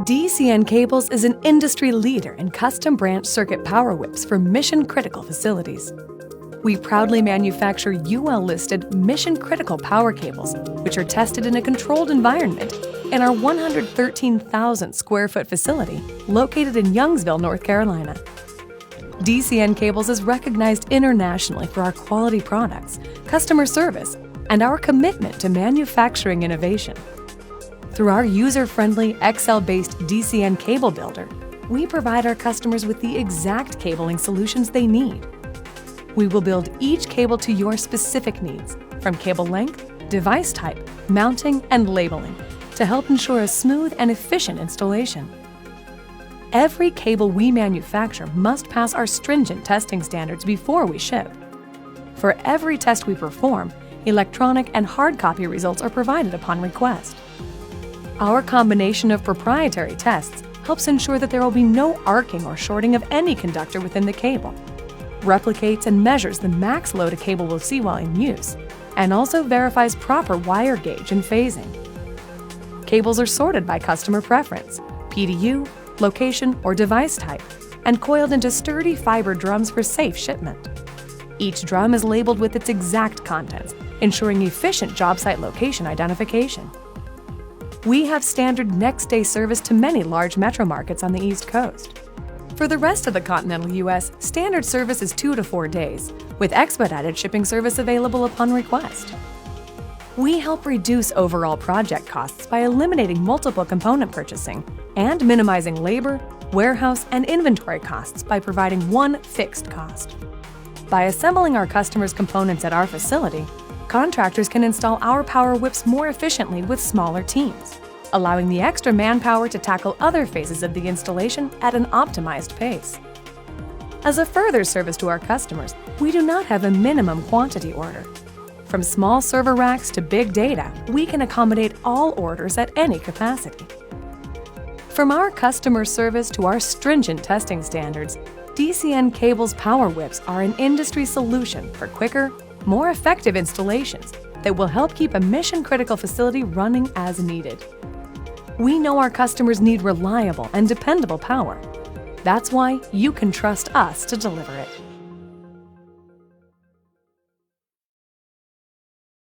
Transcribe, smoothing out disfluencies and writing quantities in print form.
DCN Cables is an industry leader in custom branch circuit power whips for mission-critical facilities. We proudly manufacture UL-listed mission-critical power cables, which are tested in a controlled environment in our 113,000 square foot facility located in Youngsville, North Carolina. DCN Cables is recognized internationally for our quality products, customer service, and our commitment to manufacturing innovation. Through our user-friendly, Excel-based DCN Cable Builder, we provide our customers with the exact cabling solutions they need. We will build each cable to your specific needs, from cable length, device type, mounting, and labeling, to help ensure a smooth and efficient installation. Every cable we manufacture must pass our stringent testing standards before we ship. For every test we perform, electronic and hard copy results are provided upon request. Our combination of proprietary tests helps ensure that there will be no arcing or shorting of any conductor within the cable, replicates and measures the max load a cable will see while in use, and also verifies proper wire gauge and phasing. Cables are sorted by customer preference, PDU, location, or device type, and coiled into sturdy fiber drums for safe shipment. Each drum is labeled with its exact contents, ensuring efficient job site location identification. We have standard next-day service to many large metro markets on the East Coast. For the rest of the continental U.S., standard service is 2 to 4 days, with expedited shipping service available upon request. We help reduce overall project costs by eliminating multiple component purchasing and minimizing labor, warehouse, and inventory costs by providing one fixed cost. By assembling our customers' components at our facility, contractors can install our power whips more efficiently with smaller teams, allowing the extra manpower to tackle other phases of the installation at an optimized pace. As a further service to our customers, we do not have a minimum quantity order. From small server racks to big data, we can accommodate all orders at any capacity. From our customer service to our stringent testing standards, DCN Cables Power Whips are an industry solution for quicker, more effective installations that will help keep a mission-critical facility running as needed. We know our customers need reliable and dependable power. That's why you can trust us to deliver it.